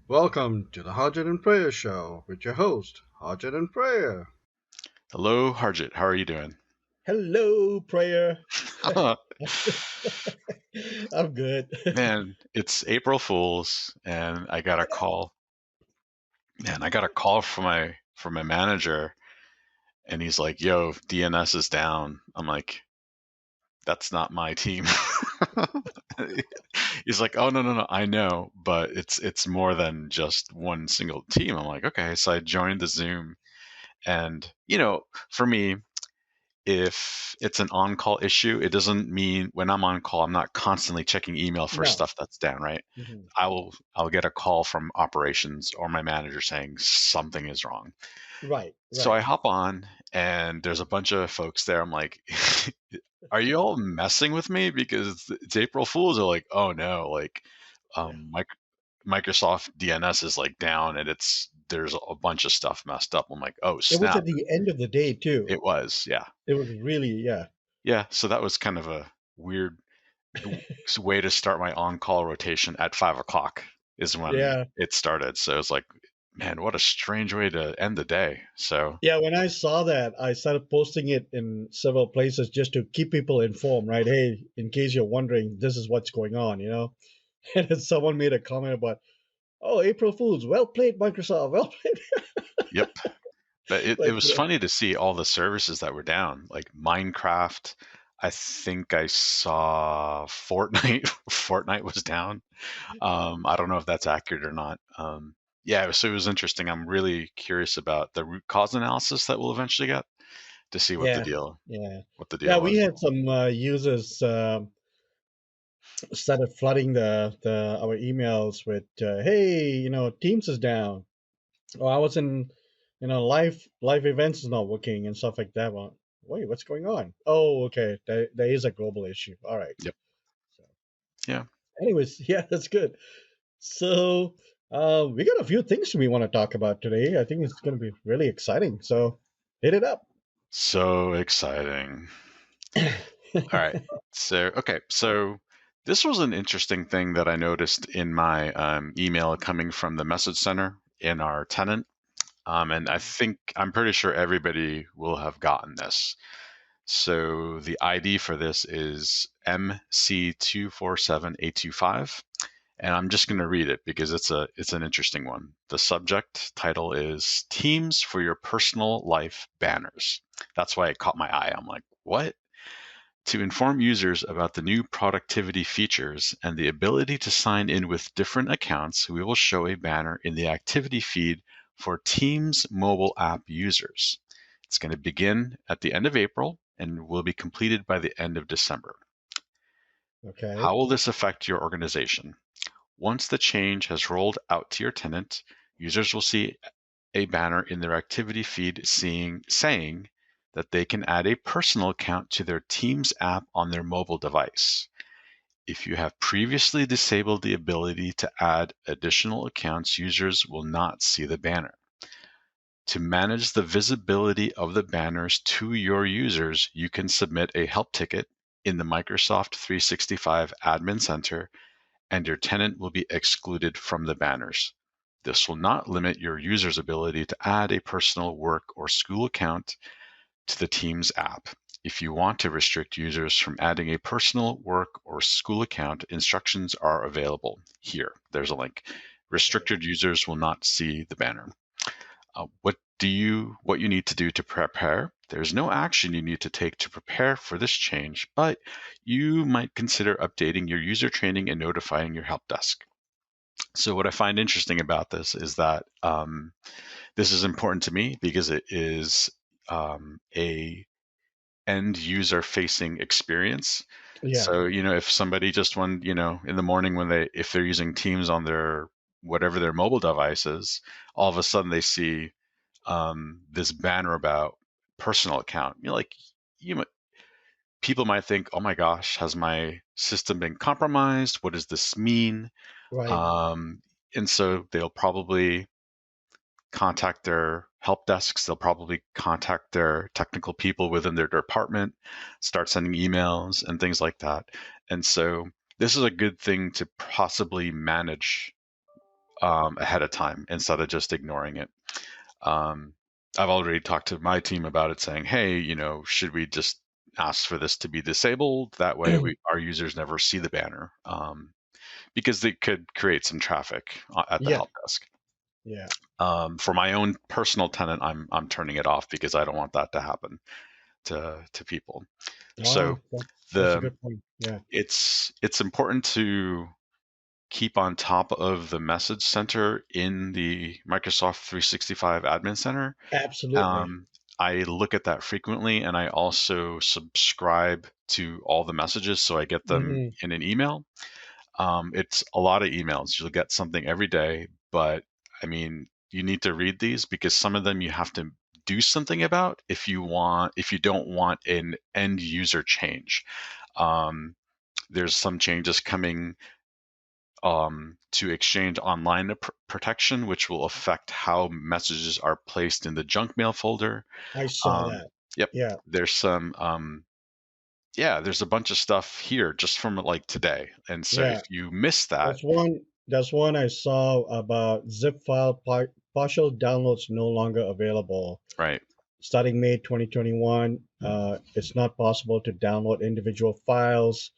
Welcome to the Harjit and Prayer show with your host, Harjit and Prayer. Hello, Harjit. How are you doing? Hello, Prayer. I'm good. Man, it's April Fool's, and I got a call. Man, I got a call from my manager, and he's like, "Yo, DNS is down." I'm like, "That's not my team." He's like, "Oh, no, no, no, I know, but it's more than just one single team." I'm like, "Okay." So I joined the Zoom, and for me, if it's an on-call issue, it doesn't mean when I'm on call, I'm not constantly checking email for No. stuff that's down, right? Mhm. I'll get a call from operations or my manager saying something is wrong. Right, So right. I hop on and there's a bunch of folks there. I'm like, are you all messing with me? Because it's April Fool's. They're like, oh no, like Yeah. Microsoft DNS is like down and there's a bunch of stuff messed up. I'm like, oh It was snap. at the end of the day, too. It was, yeah. It was really, yeah. Yeah, so that was kind of a weird way to start my on-call rotation at 5 o'clock is when Yeah. it started. So it was like, man, what a strange way to end the day. So Yeah, when I saw that, I started posting it in several places just to keep people informed, right? Hey, in case you're wondering, this is what's going on. And then someone made a comment about, oh, April Fools, well played, Microsoft, well played. yep. But it Like, was funny to see all the services that were down, like Minecraft. I think I saw Fortnite. Fortnite was down. I don't know if that's accurate or not. Yeah, so it was interesting. I'm really curious about the root cause analysis that we'll eventually get to see what the yeah, deal yeah. what the Yeah, deal we was. had some users started flooding the our emails with, "Hey, Teams is down," or I was in, live events is not working and stuff like that. Well, wait, what's going on? Oh, okay, there is a global issue. All right. Yep. So, Yeah. anyways, yeah, that's good. So, we got a few things we want to talk about today. I think it's going to be really exciting. So, hit it up. So exciting. All right. So this was an interesting thing that I noticed in my email coming from the message center in our tenant. And I'm pretty sure everybody will have gotten this. So the ID for this is MC247825. And I'm just going to read it because it's an interesting one. The subject title is Teams for Your Personal Life Banners. That's why it caught my eye. I'm like, what? To inform users about the new productivity features and the ability to sign in with different accounts, we will show a banner in the activity feed for Teams mobile app users. It's going to begin at the end of April and will be completed by the end of December. Okay. How will this affect your organization? Once the change has rolled out to your tenant, users will see a banner in their activity feed saying that they can add a personal account to their Teams app on their mobile device. If you have previously disabled the ability to add additional accounts, users will not see the banner. To manage the visibility of the banners to your users, you can submit a help ticket in the Microsoft 365 Admin Center, and your tenant will be excluded from the banners. This will not limit your user's ability to add a personal work or school account to the Teams app. If you want to restrict users from adding a personal work or school account, instructions are available here. There's a link. Restricted users will not see the banner. What you need to do to prepare? There's no action you need to take to prepare for this change, but you might consider updating your user training and notifying your help desk. So what I find interesting about this is that this is important to me because it is a end user facing experience. Yeah. So if somebody just in the morning if they're using Teams on their whatever their mobile device is, all of a sudden they see this banner about personal account. You might, people might think, oh my gosh, has my system been compromised? What does this mean? Right. Um, and so they'll probably contact their help desks. They'll probably contact their technical people within their department, start sending emails and things like that. And so this is a good thing to possibly manage ahead of time instead of just ignoring it. Um, I've already talked to my team about it, saying, "Hey, should we just ask for this to be disabled? That way, our users never see the banner, because they could create some traffic at the Yeah, help desk." yeah. For my own personal tenant, I'm turning it off because I don't want that to happen to people. So That's a the good point. Yeah, it's important to keep on top of the message center in the Microsoft 365 Admin Center. absolutely. Um, I look at that frequently, and I also subscribe to all the messages so I get them Hmm. in an email. It's a lot of emails. You'll get something every day, but I mean, you need to read these because some of them you have to do something about if you don't want an end user change. Um, there's some changes coming to Exchange Online protection, which will affect how messages are placed in the junk mail folder. I saw Um, that. yep, Yeah, there's some yeah, there's a bunch of stuff here just from like today. And so if yeah. you miss that, That's one I saw about zip file partial downloads no longer available. right? Starting May 2021, it's not possible to download individual files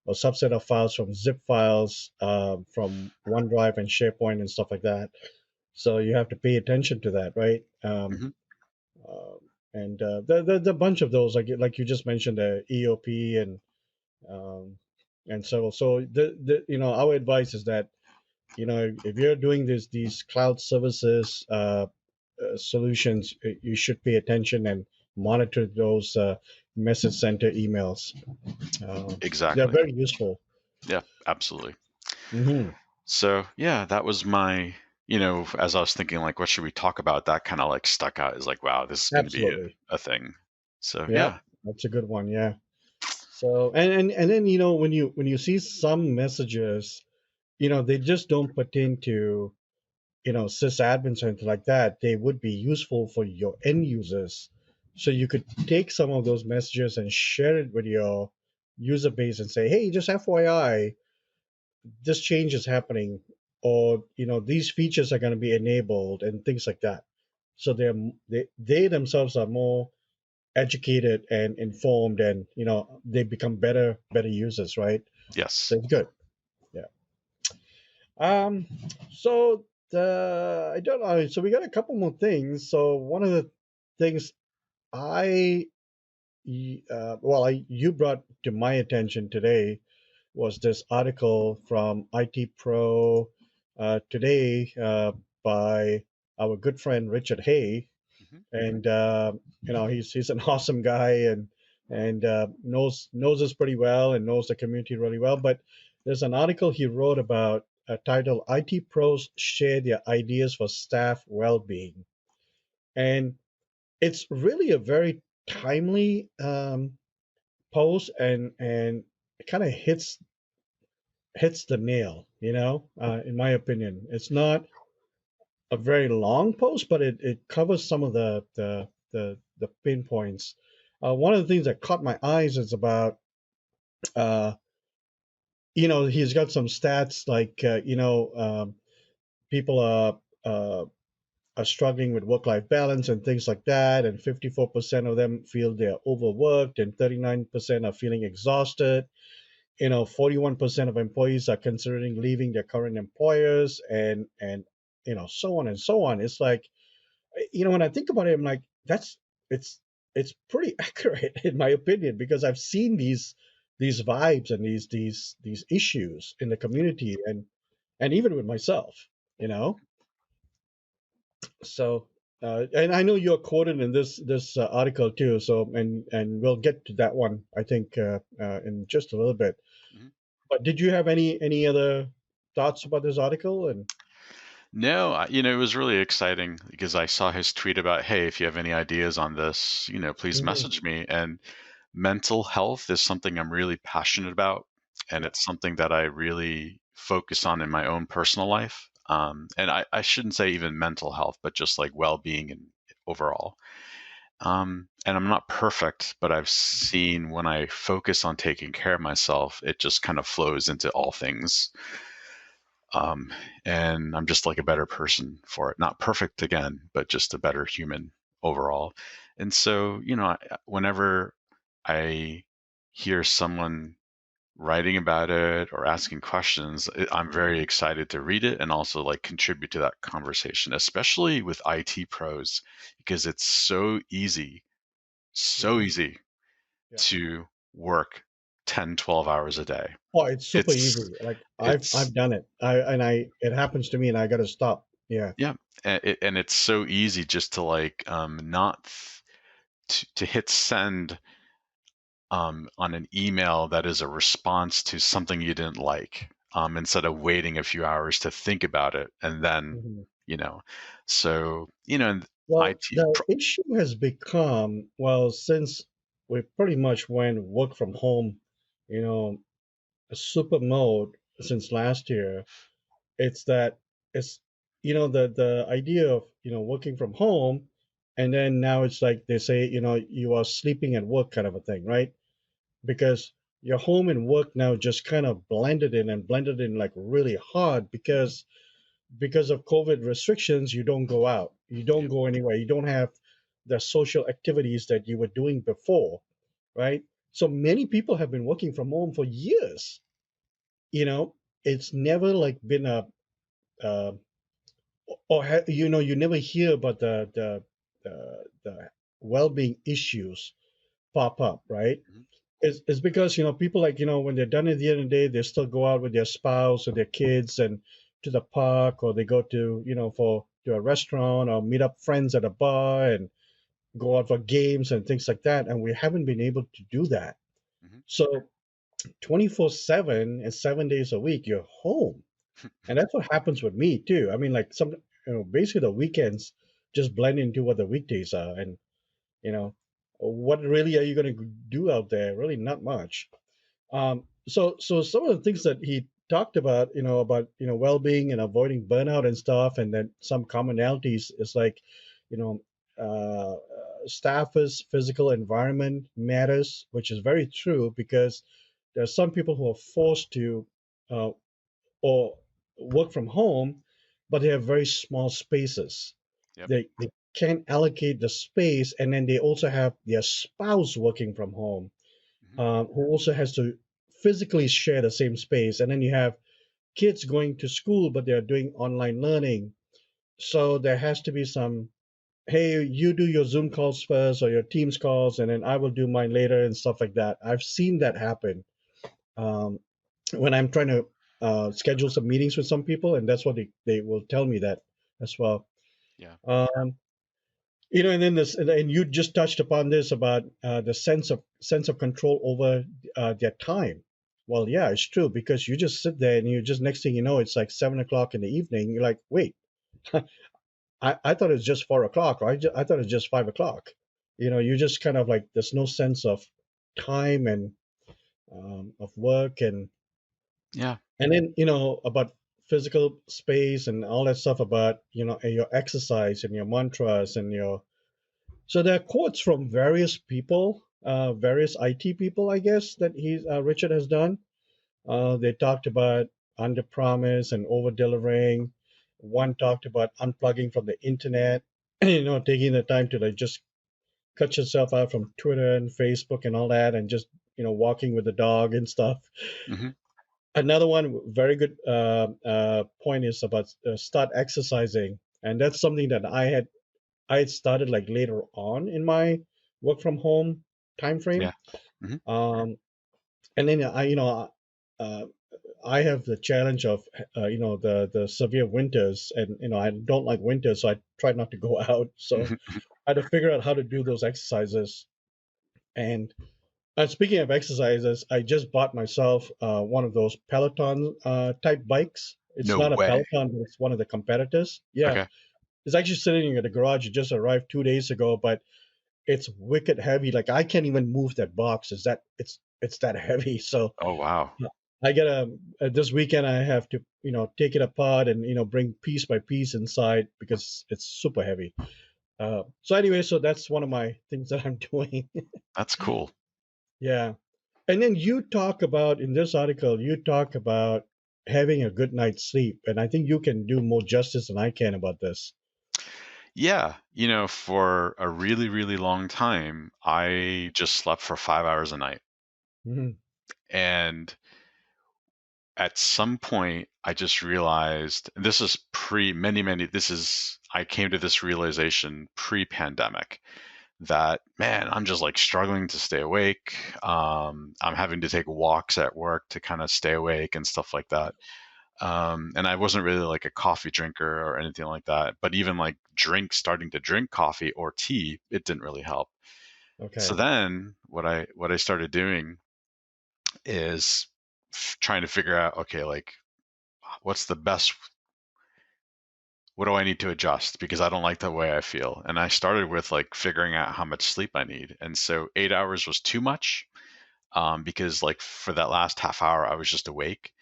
or subset of files from zip files from OneDrive and SharePoint and stuff like that. So you have to pay attention to that, right? Hmm. Uh, and the bunch of those, like you just mentioned, the EOP um, and so our advice is that if you're doing these cloud services solutions, you should pay attention and monitor those message center emails. They're Exactly. very useful. Yeah, absolutely. Hmm. So yeah, that was my, as I was thinking, like, what should we talk about? That kind of like stuck out is like, wow, this is going to be Absolutely. a thing. So Yep, yeah. that's a good one. Yeah. So and then when you see some messages, they just don't pertain to sysadmins or anything like that. They would be useful for your end users. So you could take some of those messages and share it with your user base and say, hey, just FYI, this change is happening, or these features are going to be enabled and things like that. So they themselves are more educated and informed, and they become better users, right? So Yes. it's good. Yeah. Um, so I don't know. So we got a couple more things. So one of the things I, you brought to my attention today was this article from IT Pro today by our good friend Richard Hay, Hmm. and he's an awesome guy, and knows us pretty well and knows the community really well. But there's an article he wrote about titled "IT Pros Share Their Ideas for Staff Wellbeing," and it's really a very timely post, and it kind of hits the nail. In my opinion, it's not a very long post, but it covers some of the pinpoints. One of the things that caught my eyes is about uh, he's got some stats like people are struggling with work-life balance and things like that, and 54% of them feel they're overworked, and 39% are feeling exhausted. 41% of employees are considering leaving their current employers, and so on and so on. It's like, when I think about it, I'm like, it's it's pretty accurate in my opinion, because I've seen these vibes and these issues in the community, and even with myself, you know. So, and I know you're quoted in this article too. So, and we'll get to that one, I think, in just a little bit. Hmm. But did you have any other thoughts about this article? And No, it was really exciting because I saw his tweet about, hey, if you have any ideas on this, please Mhm. message me. And mental health is something I'm really passionate about, and Yeah, it's something that I really focus on in my own personal life. And I shouldn't say even mental health, but just like well-being and overall. And I'm not perfect, but I've seen when I focus on taking care of myself, it just kind of flows into all things. Um, and I'm just like a better person for it. Not perfect again, but just a better human overall. And so, whenever I hear someone writing about it or asking questions, I'm very excited to read it and also like contribute to that conversation, especially with IT pros, because it's so Hmm. easy Yeah. to work 10, 12 hours a day. Oh, it's super It's, easy. Like I've it's, done it. I it happens to me, and I got to stop. Yeah. yeah. And it's so easy just to like, not to hit send on an email that is a response to something you didn't like, instead of waiting a few hours to think about it and then, Mhm. you know, so, Well, IT, the issue has become, well, since we pretty much went work from home, you know, a super mode since last year. It's that it's the idea of working from home, and then now it's like they say you are sleeping at work kind of a thing, right? Because your home and work now just kind of blended in like really hard because of COVID restrictions. You don't go out, you don't yeah, go anywhere, you don't have the social activities that you were doing before, right? So many people have been working from home for years. You know, it's never like been a uh, you never hear about the well-being issues pop up, right? mhm, It's because people, like, when they're done at the end of the day, they still go out with their spouse or their kids and to the park, or they go to for to a restaurant or meet up friends at a bar and go out for games and things like that, and we haven't been able to do that. mhm, So 24/7 and 7 days a week you're home. And that's what happens with me too. I mean, like, basically the weekends just blend into what the weekdays are, and you know, what really are you going to do out there? Really, not much. So some of the things that he talked about, about well-being and avoiding burnout and stuff, and then some commonalities is like, you know, staffers' physical environment matters, which is very true because there are some people who are forced to uh, or work from home, but they have very small spaces. yep, They can't allocate the space, and then they also have their spouse working from home, mhm, who also has to physically share the same space. And then you have kids going to school, but they're doing online learning. So there has to be some, hey, you do your Zoom calls first or your Teams calls, and then I will do mine later and stuff like that. I've seen that happen. Um, when I'm trying to schedule some meetings with some people, and that's what they will tell me that as well. yeah, Um, and then and you just touched upon this about the sense of control over their time. Well, yeah, it's true because you just sit there and you just next thing you know, it's like 7 o'clock in the evening. You're like, wait, I thought it was just 4 o'clock, or I thought it was just 5 o'clock. You just kind of like there's no sense of time and of work yeah, and then about physical space and all that stuff about your exercise and your mantras and your so there are quotes from various people, various IT people, I guess, that Richard has done. They talked about under promise and over delivering. One talked about unplugging from the internet, taking the time to like just cut yourself out from Twitter and Facebook and all that, and just walking with the dog and stuff. mhm, Another one very good point is about start exercising, and that's something that I had started like later on in my work from home time yeah, frame. mhm, um, and then uh, I have the challenge of the severe winters, and I don't like winter, so I try not to go out. So mhm, I had to figure out how to do those exercises. And speaking of exercises, I just bought myself one of those Peloton type bikes. It's no not a way. Peloton, but it's one of the competitors. Yeah, Okay. it's actually sitting in the garage. It just arrived 2 days ago, but it's wicked heavy. Like I can't even move that box. It's that heavy. So Oh, wow. I gotta this weekend I have to take it apart and bring piece by piece inside because it's super heavy. So anyway, so that's one of my things that I'm doing. That's cool. Yeah. And then you talk about in this article, you talk about having a good night's sleep. And I think you can do more justice than I can about this. Yeah, for a really, really long time, I just slept for 5 hours a night. Hmm. And at some point, I just realized this is I came to this realization pre-pandemic that, man, I'm just like struggling to stay awake. I'm having to take walks at work to kind of stay awake and stuff like that. And I wasn't really like a coffee drinker or anything like that. But even like starting to drink coffee or tea, it didn't really help. So Okay. then what I started doing is trying to figure out, okay, like what's the best, what do I need to adjust because I don't like the way I feel. And I started with like figuring out how much sleep I need. And so 8 hours was too much, because like for that last half hour I was just awake.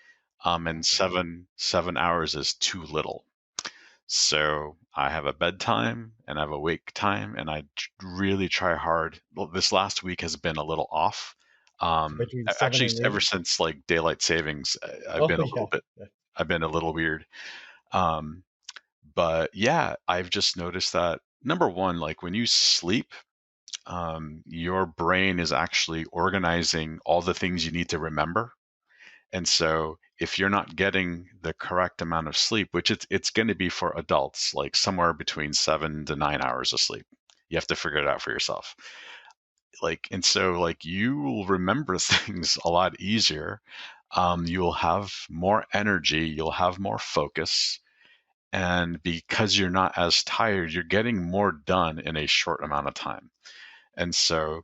And Okay. seven hours is too little. So I have a bedtime and I have a wake time, and I really try hard. Well, this last week has been a little off. Between seven Actually, and ever eight. since like daylight savings, I've Oh been a little yeah. bit. Yeah. I've been a little weird. Um, but yeah, I've just noticed that number one, like when you sleep, your brain is actually organizing all the things you need to remember. And so if you're not getting the correct amount of sleep, which it's going to be for adults, like somewhere between 7 to 9 hours of sleep, you have to figure it out for yourself. Like, and so like you will remember things a lot easier. You'll have more energy, you'll have more focus. And because you're not as tired, you're getting more done in a short amount of time. And so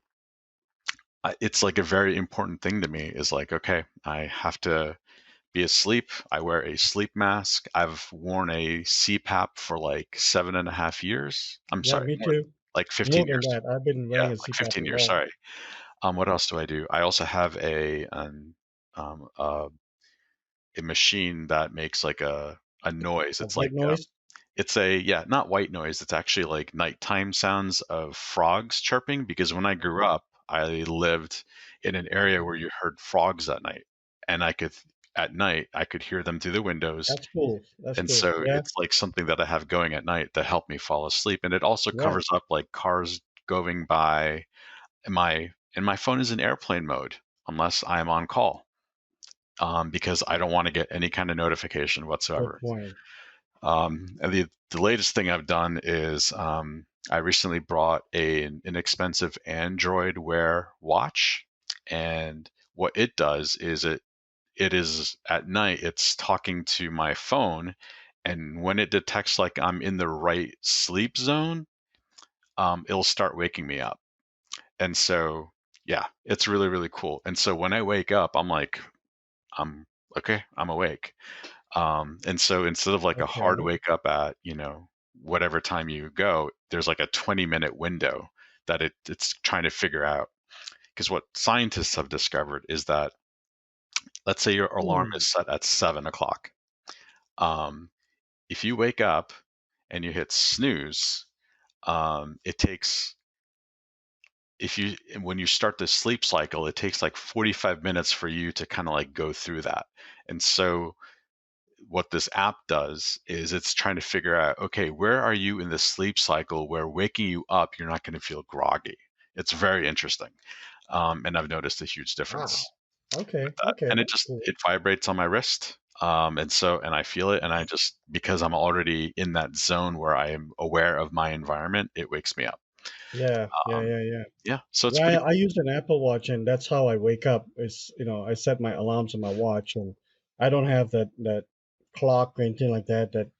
it's like a very important thing to me is like, okay, I have to be asleep. I wear a sleep mask. I've worn a CPAP for like 7.5 years. I'm Yeah, sorry, me more too. like 15 More than years. that. I've been Yeah, wearing a like CPAP 15 for years. long. Sorry. What else do I do? I also have um, uh, a machine that makes like a noise. A It's white like noise. it's a yeah, not white noise. It's actually like nighttime sounds of frogs chirping. Because when I grew up, I lived in an area where you heard frogs at night, and at night I could hear them through the windows. That's cool. That's And cool. so Yeah. it's like something that I have going at night that help me fall asleep. And it also Yeah. covers up like cars going by. And my phone is in airplane mode unless I am on call, because I don't want to get any kind of notification Good whatsoever. point. And the latest thing I've done is, I recently brought an inexpensive Android Wear watch, and what it does is it is at night it's talking to my phone, and when it detects like I'm in the right sleep zone, it'll start waking me up. And so yeah, it's really really cool. And so when I wake up, I'm like, I'm okay, I'm awake. And so instead of like a hard Okay. wake up at, whatever time you go, there's like a 20-minute window that it's trying to figure out. Because what scientists have discovered is that, let's say your alarm Hmm. is set at 7 o'clock. Um, if you wake up and you hit snooze, it takes, when you start the sleep cycle, it takes like 45 minutes for you to kind of like go through that. And so what this app does is it's trying to figure out, okay, where are you in the sleep cycle where waking you up, you're not going to feel groggy. It's very interesting. And I've noticed a huge Wow. difference with Okay. that. Okay. And That's cool. it vibrates on my wrist. And I feel it. And I just, because I'm already in that zone where I am aware of my environment, it wakes me up. Yeah. Yeah. Um, Yeah. Yeah. yeah. So it's Yeah. pretty I cool. use an Apple Watch, and that's how I wake up. I set my alarms on my watch, and I don't have that clock or anything like that.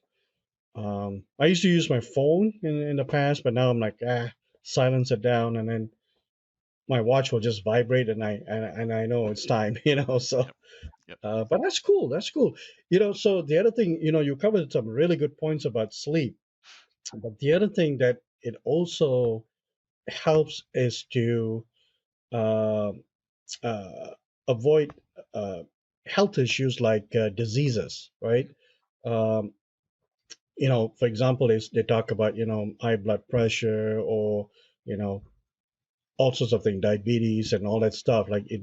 I used to use my phone in the past, but now I'm like, silence it down, and then my watch will just vibrate, and I know it's time. So, Yep. Yep. but that's cool. That's cool. So the other thing, you covered some really good points about sleep, but the other thing that it also helps is to uh, uh, avoid uh, health issues like diseases, right? Um, for example, they talk about high blood pressure or you know all sorts of things, diabetes and all that stuff. Like you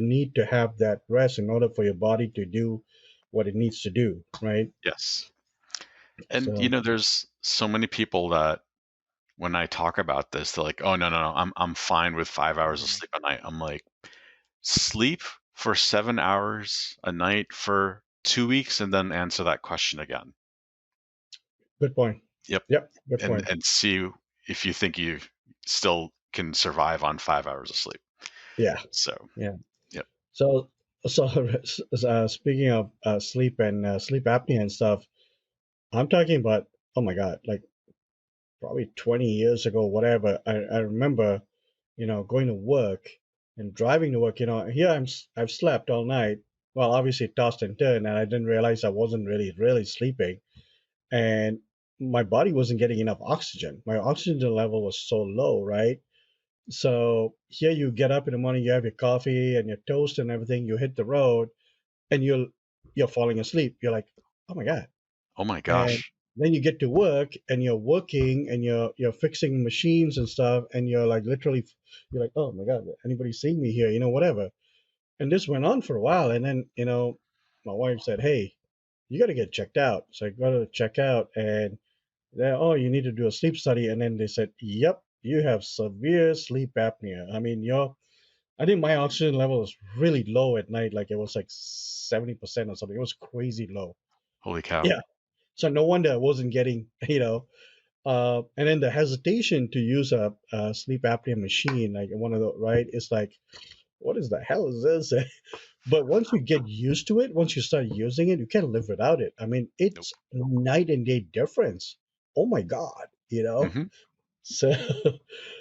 need to have that rest in order for your body to do. what it needs to do, right? Yes. And So there's so many people that when I talk about this, they're like, "Oh, no, no, no, I'm fine with 5 hours of sleep a night." I'm like, sleep for 7 hours a night for 2 weeks, and then answer that question again. good point. Yep, Yep, good and point. and see if you think you still can survive on 5 hours of sleep. Yeah, So, yeah. yep, So so speaking of sleep and sleep apnea and stuff, I'm talking about, oh my God, like probably 20 years ago, whatever. I remember, going to work and driving to work. Here I've slept all night. Well, obviously tossed and turned, and I didn't realize I wasn't really sleeping, and my body wasn't getting enough oxygen. My oxygen level was so low, right? So here you get up in the morning, you have your coffee and your toast and everything, you hit the road, and you're falling asleep. You're like, oh my God. oh my And gosh, then you get to work and you're working and you're fixing machines and stuff, and you're like literally, you're like, oh my God, anybody seeing me here, whatever. And this went on for a while, and then my wife said, hey, you got to get checked out. So I got to check out, and oh, you need to do a sleep study. And then they said, yep, you have severe sleep apnea. I mean, I think my oxygen level was really low at night, like it was like 70% or something. It was crazy low. holy cow. Yeah. So no wonder I wasn't getting, and then the hesitation to use a sleep apnea machine, like one of the, right? It's like, what is the hell is this? But once you get used to it, once you start using it, you can't live without it. I mean, Nope. it's night and day difference. Oh my God, Hmm. So,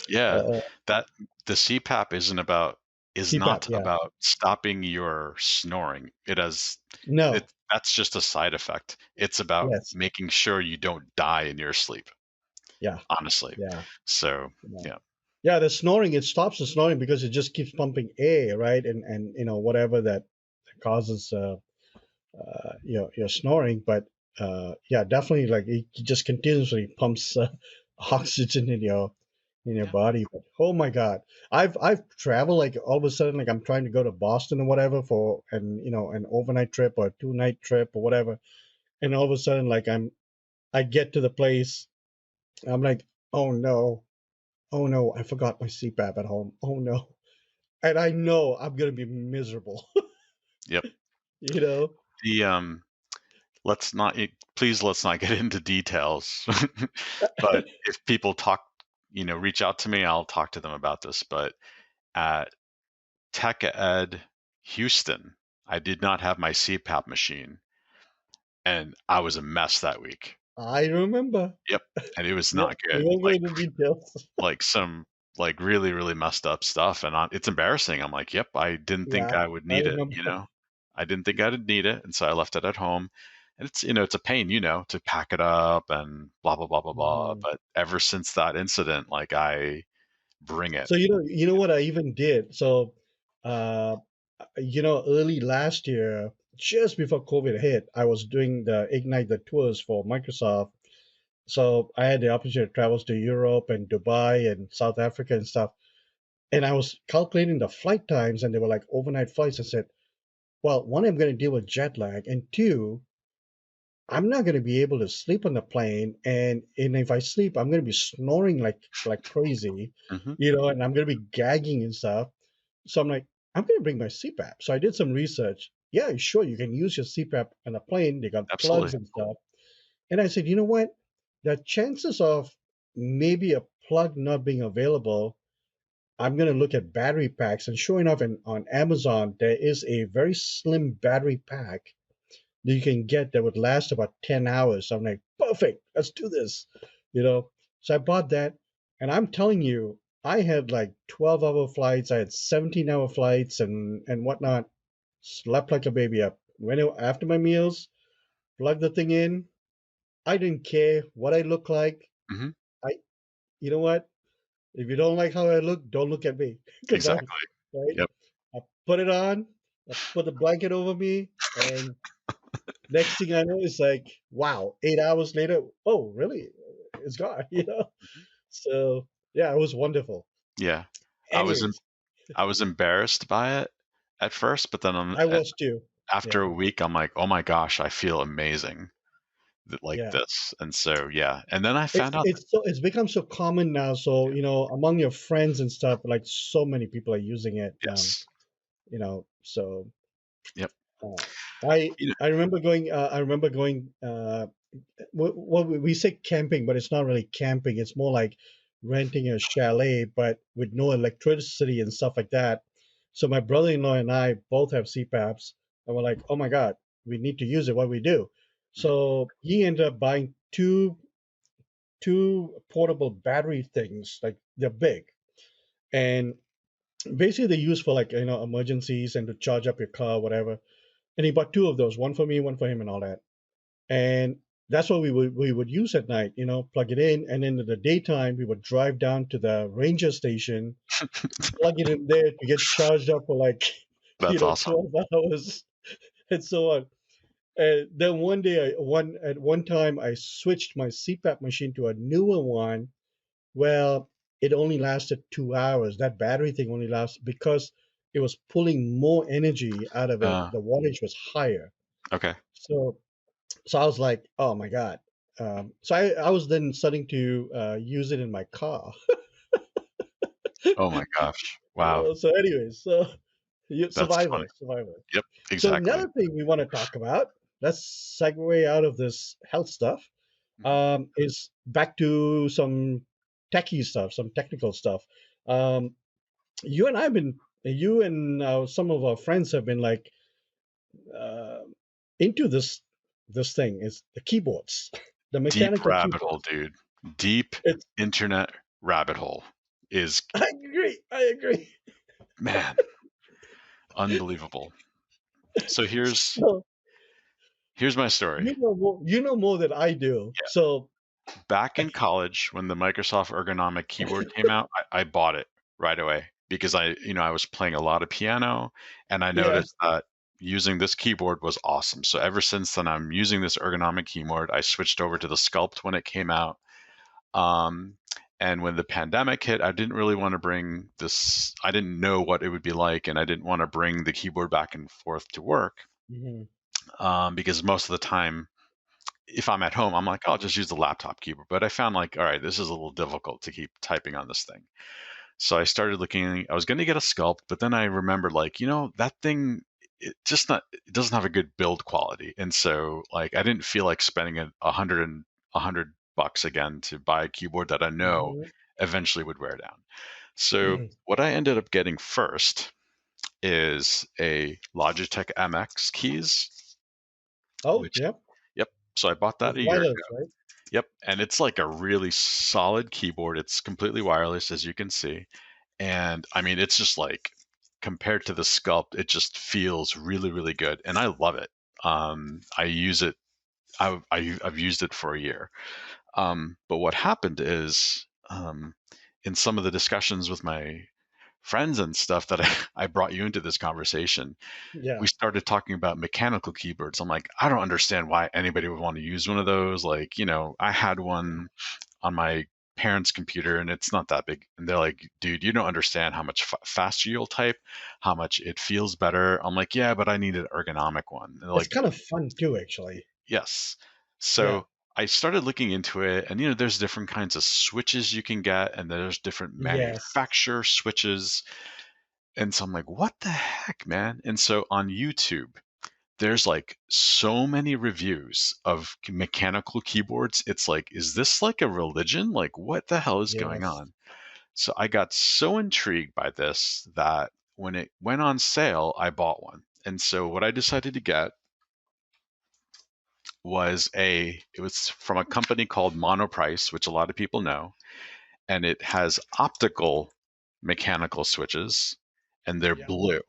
Yeah, uh, that the CPAP is CPAP, not yeah. about stopping your snoring. No, That's just a side effect. It's about yes, making sure you don't die in your sleep, yeah, honestly. yeah, So, yeah. yeah. Yeah, the snoring, it stops the snoring because it just keeps pumping air, right? And whatever that causes your snoring. But yeah, definitely, like it just continuously pumps oxygen in your Yeah. body. But oh my God, I've traveled, like all of a sudden, like I'm trying to go to Boston or whatever for an overnight trip or a 2 night trip or whatever, and all of a sudden, like I get to the place, I'm like, oh no, oh no, I forgot my CPAP at home. Oh no, and I know I'm gonna be miserable. Yep. you know. The please let's not get into details. But if people reach out to me, I'll talk to them about this. But at Tech Ed Houston, I did not have my CPAP machine, and I was a mess that week. I remember. Yep, and it was Yep, not we good. won't go into details. Some really really messed up stuff, and it's embarrassing. I'm like, yep, I didn't think Yeah, I would I need it. remember. I didn't think I'd need it, and so I left it at home. And it's a pain, to pack it up and blah blah blah blah blah. Mhm. But ever since that incident, like I bring it. So you know what I even did. So, uh, early last year, just before COVID hit, I was doing the Ignite the tours for Microsoft. So I had the opportunity to travel to Europe and Dubai and South Africa and stuff. And I was calculating the flight times, and they were like overnight flights. I said, well, one, I'm going to deal with jet lag, and two, I'm not going to be able to sleep on the plane, and if I sleep, I'm going to be snoring like crazy, Hmm. and I'm going to be gagging and stuff. So I'm like, I'm going to bring my CPAP. So I did some research. Yeah, sure, you can use your CPAP on a plane. They got Absolutely. plugs and stuff. And I said, you know what? The chances of maybe a plug not being available, I'm going to look at battery packs. And sure enough, on Amazon, there is a very slim battery pack that you can get that would last about 10 hours. So I'm like, perfect, let's do this. You know, so I bought that. And I'm telling you, I had like 12-hour flights, I had 17-hour flights and whatnot. Slept like a baby up. After my meals, plugged the thing in. I didn't care what I look like. Hmm. I, you know what? If you don't like how I look, don't look at me. Because I'm Exactly. right. Yep. I put it on, I put the blanket over me, and next thing I know, it's like, wow, 8 hours later, oh, really? It's gone, Mhm. So, yeah, it was wonderful. Yeah. I was em- Anyways, I was embarrassed by it at first, but then I was too. after a Yeah. week, I'm like, oh my gosh, I feel amazing like Yeah. this. And so, yeah. And then I found out that, It's become so common now. So among your friends and stuff, like so many people are using it. yes. So Yep. uh, I You know, I remember going. I remember going. Well, we say camping, but it's not really camping. It's more like renting a chalet, but with no electricity and stuff like that. So my brother-in-law and I both have CPAPs, and we're like, "Oh my God, we need to use it. What do we do?" mhm. So he ended up buying two portable battery things, like they're big, and basically they use for like emergencies and to charge up your car, whatever. And he bought two of those, one for me, one for him, and all that. And that's what we would use at night, plug it in, and then in the daytime we would drive down to the ranger station, plug it in there to get charged up for like That's awesome. 12 hours and so on. And then one day, at one time, I switched my CPAP machine to a newer one. Well, it only lasted 2 hours. That battery thing only lasted because it was pulling more energy out of it. Uh, The wattage was higher. okay. So I was like, oh my God. So I was then starting to use it in my car. Oh my gosh. Wow. So anyways, so That's funny. survivor. Yep. So Exactly. another thing we want to talk about, let's segue out of this health stuff, Mhm. is back to some techie stuff, some technical stuff. Um, you and some of our friends have been like uh, into this thing is the keyboards, the Deep mechanical rabbit hole, keyboards. dude. Deep It's internet rabbit hole is, I agree. I agree. man, unbelievable. So So here's my story. you know more than I do. So Back in college when the Microsoft ergonomic keyboard came out, I bought it right away because I was playing a lot of piano and I yeah. noticed that using this keyboard was awesome. So ever since then, I'm using this ergonomic keyboard. I switched over to the Sculpt when it came out. Um, and when the pandemic hit, I didn't really want to bring this, I didn't know what it would be like, and I didn't want to bring the keyboard back and forth to work Mhm. because most of the time, if I'm at home, I'm like, I'll just use the laptop keyboard. But I found like, all right, this is a little difficult to keep typing on this thing. So I started looking. I was going to get a Sculpt, but then I remembered like, that thing, it doesn't have a good build quality, and so like I didn't feel like spending a hundred bucks again to buy a keyboard that I know Mhm. eventually would wear down. So Mhm. what I ended up getting first is a Logitech MX keys, Oh, which, yep. yep. So I bought that It's a year ago. wireless, right? Yep, and it's like a really solid keyboard. It's completely wireless, as you can see. And I mean, it's just like compared to the Sculpt, it just feels really, really good, and I love it. I use it. I've used it for a year. But what happened is, in some of the discussions with my friends and stuff that I brought you into this conversation, Yeah. we started talking about mechanical keyboards. I'm like, I don't understand why anybody would want to use one of those. Like, I had one on my parents' computer and it's not that big. And they're like, dude, you don't understand how much faster you'll type, how much it feels better. I'm like, yeah, but I need an ergonomic one. And they're It's like, kind of fun too, actually. yes. Yeah. So I started looking into it, and there's different kinds of switches you can get, and there's different Yes. manufacturer switches. And so I'm like, what the heck, man? And so on YouTube, there's like so many reviews of mechanical keyboards. It's like, is this like a religion? Like, what the hell is going Yes. on? So I got so intrigued by this that when it went on sale, I bought one. And so what I decided to get it was from a company called Monoprice, which a lot of people know, and it has optical mechanical switches, and they're Yeah. blue.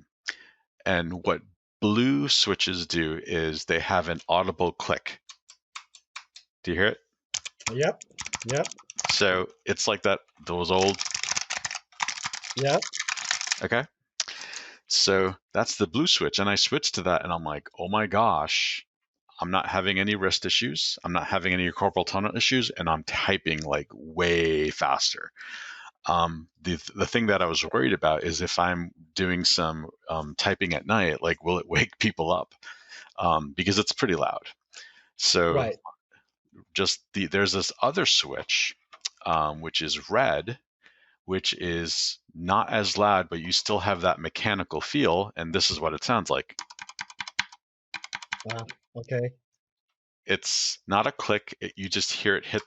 And what blue switches do is they have an audible click. Do you hear it? Yep. Yep. So it's like those old, Yep. okay? So that's the blue switch. And I switched to that and I'm like, oh my gosh, I'm not having any wrist issues. I'm not having any carpal tunnel issues. And I'm typing like way faster. The thing that I was worried about is if I'm doing some typing at night, like will it wake people up? Because it's pretty loud. So Right. there's this other switch, which is red, which is not as loud, but you still have that mechanical feel. And this is what it sounds like. Ah, okay. It's not a click. You just hear it hit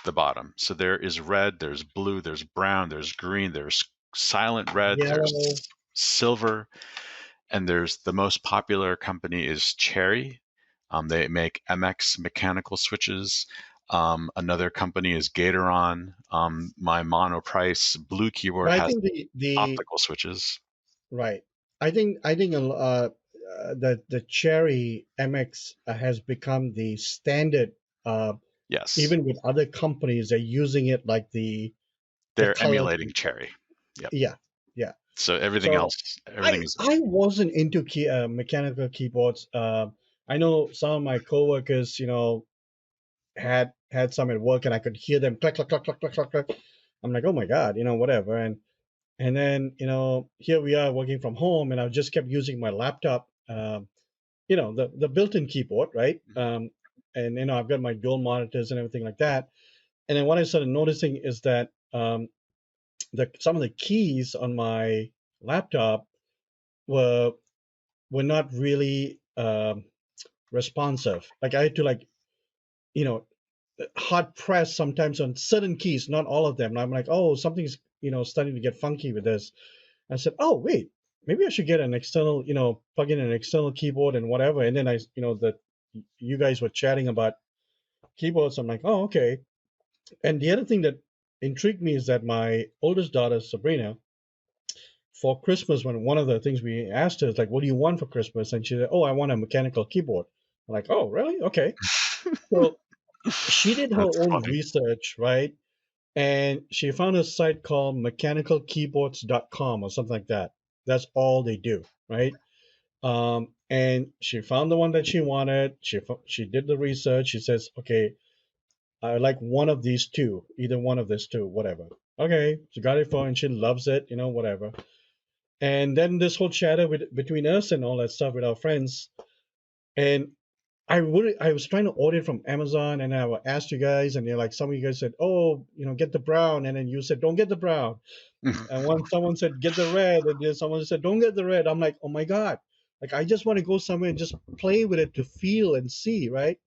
the bottom. So there is red, there's blue, there's brown, there's green, there's silent red, Yellow. there's silver, and there's the most popular company is Cherry. They make MX mechanical switches. Another company is Gatoron. My Monoprice Blue keyboard But I has think the optical switches. right. I think the Cherry MX has become the standard. Yes, Even with other companies, they're using it like the they're color emulating keyboard. Cherry. Yep. Yeah, yeah. So everything So else, everything I is I wasn't into mechanical keyboards. I know some of my coworkers, had some at work, and I could hear them click, click, click, click, click, click, click. I'm like, oh my god, whatever. And then here we are working from home, and I just kept using my laptop. The built-in keyboard, right? And I've got my dual monitors and everything like that. And then what I started noticing is that some of the keys on my laptop were were not really responsive. Like I had to you know hard press sometimes on certain keys, not all of them. And I'm like, oh, something's starting to get funky with this. I said, oh wait, maybe I should get an external, plug in an external keyboard and whatever. And then that you guys were chatting about keyboards. I'm like, oh okay. And the other thing that intrigued me is that my oldest daughter Sabrina, for Christmas, when one of the things we asked her is like, what do you want for Christmas? And she said, oh, I want a mechanical keyboard. I'm like, oh really? Okay. So she did her that's own funny. research, right? And she found a site called mechanicalkeyboards.com or something like that. That's all they do, right? And she found the one that she wanted. She did the research. She says, okay, I like one of these two, either one of these two, whatever. Okay, she got it for, and she loves it, whatever. And then this whole chatter between us and all that stuff with our friends. And I was trying to order it from Amazon, and I asked you guys, and you're like, some of you guys said, oh, get the brown, and then you said, don't get the brown. And when someone said, get the red, and then someone said, don't get the red. I'm like, oh my God. Like, I just want to go somewhere and just play with it to feel and see, right?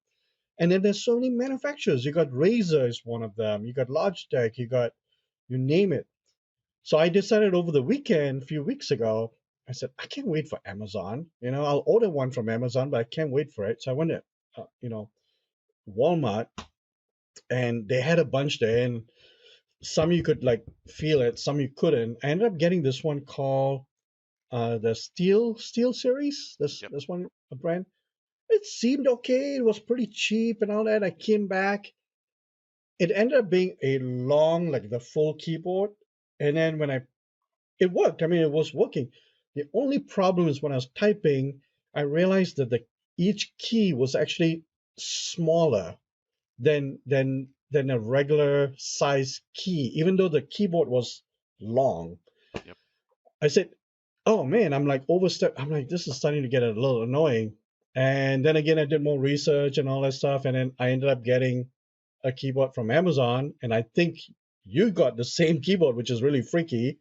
And then there's so many manufacturers. You got Razer is one of them. You got Logitech. You name it. So I decided over the weekend, a few weeks ago, I said, I can't wait for Amazon. I'll order one from Amazon, but I can't wait for it. So I went to, Walmart, and they had a bunch there, and some you could like feel it, some you couldn't. I ended up getting this one called the Steel series. This Yep. this one a brand. It seemed okay. It was pretty cheap and all that. I came back. It ended up being a long, like the full keyboard. And then when it worked. I mean, it was working. The only problem is when I was typing, I realized that each key was actually smaller than a regular size key, even though the keyboard was long. Yep. I said, "Oh man," I'm like overstep. I'm like, this is starting to get a little annoying. And then again, I did more research and all that stuff, and then I ended up getting a keyboard from Amazon, and I think you got the same keyboard, which is really freaky.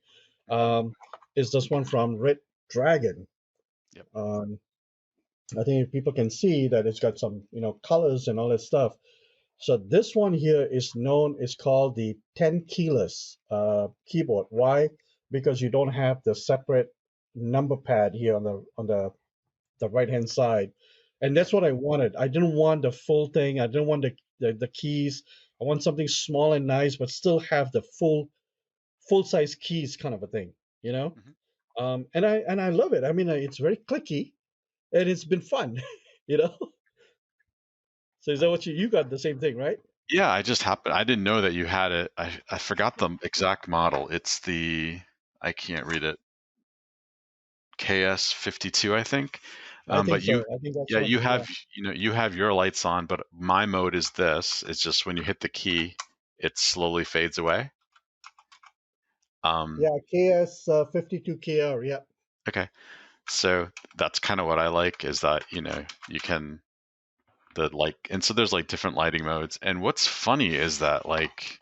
Um, is this one from Red Dragon? Yep. Um, I think people can see that it's got some, colors and all that stuff. So this one here is called the 10 keyless keyboard. Why? Because you don't have the separate number pad here on the right hand side. And Yep. that's what I wanted. I didn't want the full thing. I didn't want the keys. I want something small and nice, but still have the full size keys kind of a thing, you know? Mhm. And I love it. I mean, it's very clicky, and it's been fun, you know? So is that Nice. what you got the same thing, right? Yeah, I just happened. I didn't know that you had it. I forgot the exact model. It's the I can't read it. KS52, I think. I think But so. I think that's yeah, one. you Yeah. have you have your lights on, but my mode is this. It's just when you hit the key, it slowly fades away. Um, Yeah, KS 52KR. Yeah. okay, so that's kind of what I like is that you can the like, and so there's like different lighting modes. And what's funny is that like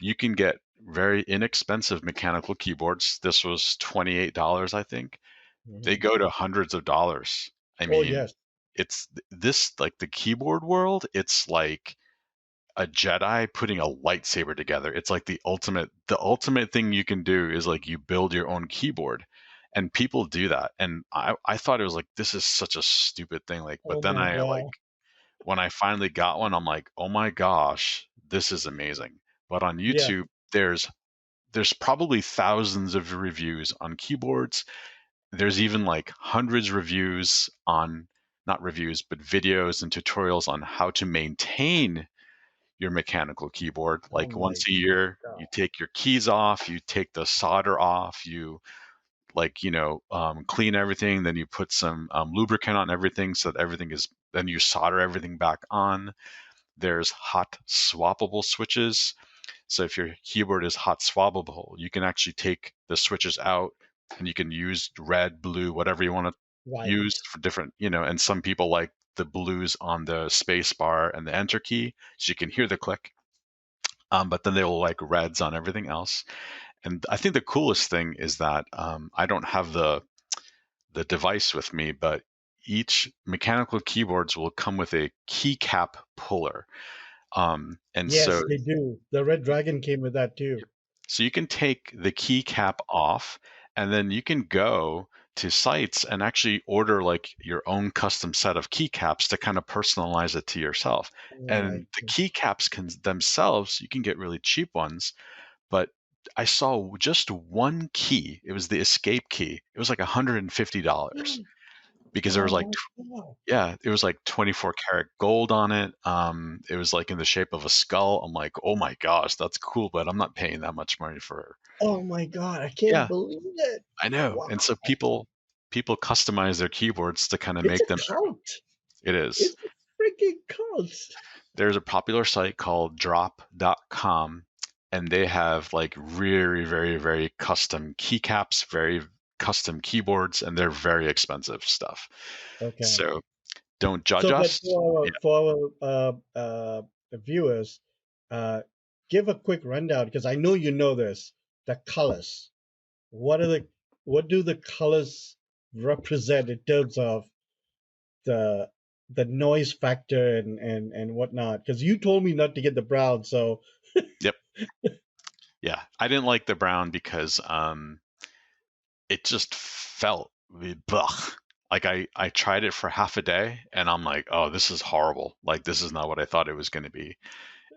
you can get very inexpensive mechanical keyboards. This was $28, I think. They Mhm. go to hundreds of dollars. I Oh mean, yes. it's this like the keyboard world, it's like a Jedi putting a lightsaber together. It's like the ultimate thing you can do is like you build your own keyboard. And people do that. And I thought it was like this is such a stupid thing. Like, but Oh then my I like God. when I finally got one, I'm like, oh my gosh, this is amazing. But on Yeah. YouTube, there's probably thousands of reviews on keyboards. There's even like hundreds reviews on not reviews, but videos and tutorials on how to maintain your mechanical keyboard. Oh Like my once a year, God. you take your keys off, you take the solder off, you like clean everything, then you put some lubricant on everything so that everything is. Then you solder everything back on. There's hot swappable switches. So if your keyboard is hot swappable, you can actually take the switches out and you can use red, blue, whatever you want to Right. use for different, and some people like the blues on the space bar and the enter key so you can hear the click. But then they will like reds on everything else. And I think the coolest thing is that I don't have the device with me, but each mechanical keyboards will come with a keycap puller. And so Yes, they do. The Red Dragon came with that too. So you can take the keycap off and then you can go to sites and actually order like your own custom set of keycaps to kind of personalize it to yourself. Oh my. And the keycaps can themselves, you can get really cheap ones, but I saw just one key. It was the escape key. It was like $150 because there was Oh like my God. yeah, it was like 24 karat gold on it. It was like in the shape of a skull. I'm like, oh my gosh, that's cool, but I'm not paying that much money for. Oh my God. I can't Yeah, believe it. I know. Wow. And so people customize their keyboards to kind of It's make a them. cult. It is. It's a freaking cult. There's a popular site called drop.com and they have like very, very, very custom keycaps, very custom keyboards, and they're very expensive stuff. Okay. So don't judge So, but us. Yeah. for our viewers, uh, give a quick rundown because I know you know this. The colors. What are the what do the colors represent in terms of the the noise factor and whatnot? Because you told me not to get the brown, so Yep. Yeah. I didn't like the brown because it just felt blech. Like I tried it for half a day and I'm like, oh, this is horrible. Like this is not what I thought it was going to be.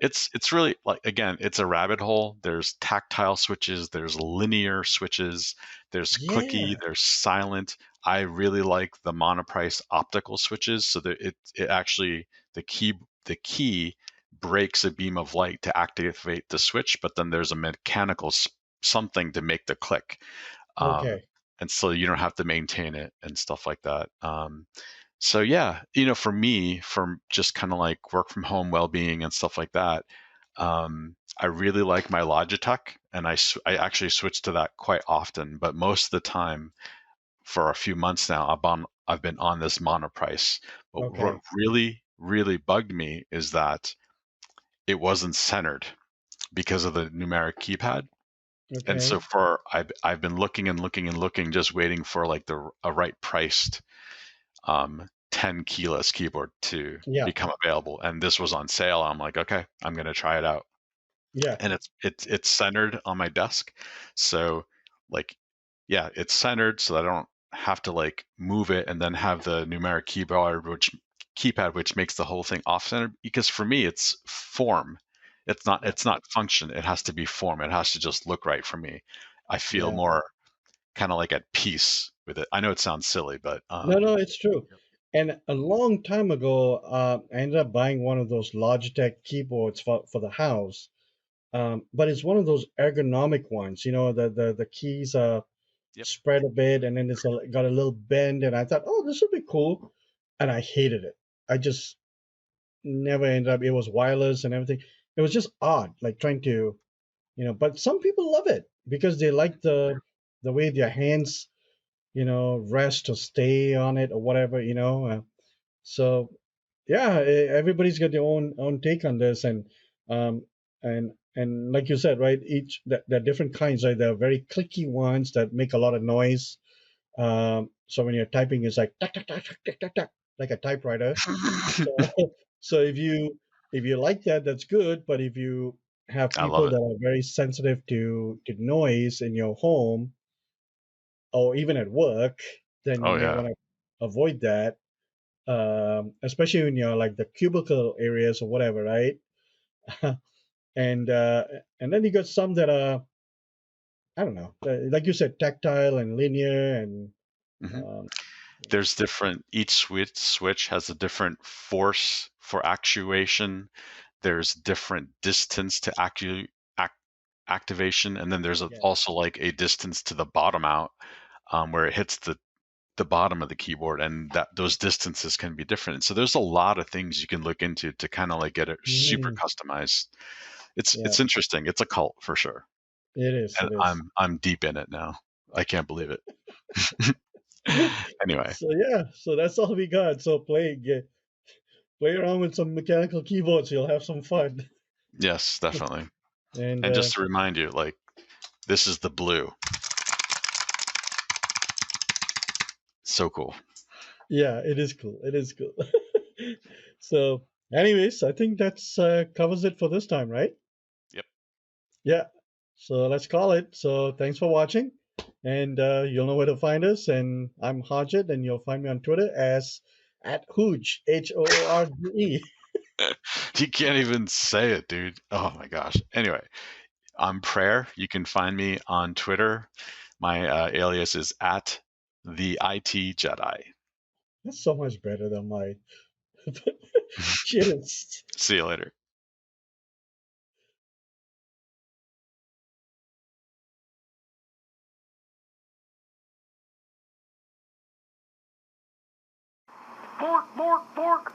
It's really like again, it's a rabbit hole. There's tactile switches, there's linear switches, there's clicky, yeah. there's silent. I really like the monoprice optical switches so that it actually the key breaks a beam of light to activate the switch, but then there's a mechanical something to make the click. Um, Okay. and so you don't have to maintain it and stuff like that. So yeah, for me, from just kind of like work from home well-being and stuff like that, I really like my Logitech, and I actually switch to that quite often. But most of the time, for a few months now, I've been on this monoprice. But what Okay. really really bugged me is that it wasn't centered because of the numeric keypad. And so Okay. I've been looking and looking and looking, just waiting for like the a right priced 10 keyless keyboard to Yeah. become available. And this was on sale. I'm like, okay, I'm gonna try it out. Yeah. And it's centered on my desk. So like yeah, it's centered so that I don't have to like move it and then have the numeric keypad which makes the whole thing off centered. Because for me it's form. It's not Yeah. it's not function. It has to be form. It has to just look right for me. I feel Yeah. more kind of like at peace with it. I know it sounds silly, but No, no, it's true. And a long time ago, I ended up buying one of those Logitech keyboards for the house. But it's one of those ergonomic ones, the keys are yep. spread a bit and then got a little bend. And I thought, oh, this would be cool. And I hated it. I just never ended up, it was wireless and everything. It was just odd, like trying to, but some people love it. because they like the way their hands, rest or stay on it or whatever, so yeah, everybody's got their own take on this, um, and like you said, right? There are different kinds. Right? There are very clicky ones that make a lot of noise. So when you're typing, it's like tack, tack, tack, tack, tack, tack, tack, like a typewriter. So so if you like that, that's good. But if you have I love people it. that are very sensitive to noise in your home or even at work, then you Oh may yeah. want to avoid that, especially when you're like the cubicle areas or whatever, right? and uh, and then you got some that are, I don't know, like you said, tactile and linear, and hmm um, There's different. Each switch has a different force for actuation. There's different distance to activation, and then there's yeah, also like a distance to the bottom out, where it hits the bottom of the keyboard, and that those distances can be different. So there's a lot of things you can look into to kind of like get it super mhm, customized. It's yeah, it's interesting. It's a cult for sure, it is, and it is. I'm deep in it now. I can't believe it. Anyway, So yeah, so that's all we got. So play around with some mechanical keyboards. You'll have some fun. yes, definitely. And And just to remind you, like this is the blue. So cool. yeah, it is cool. It is cool. So, anyways, I think that's covers it for this time, right? Yep. Yeah. So let's call it. So thanks for watching, and you'll know where to find us. And I'm Harjit, and you'll find me on Twitter as at Hoorge, Hoorge. You can't even say it, dude. Oh my gosh. Anyway, I'm Prayer. You can find me on Twitter. My alias is at the IT Jedi. That's so much better than mine. Cheers. See you later. Fork, fork, fork.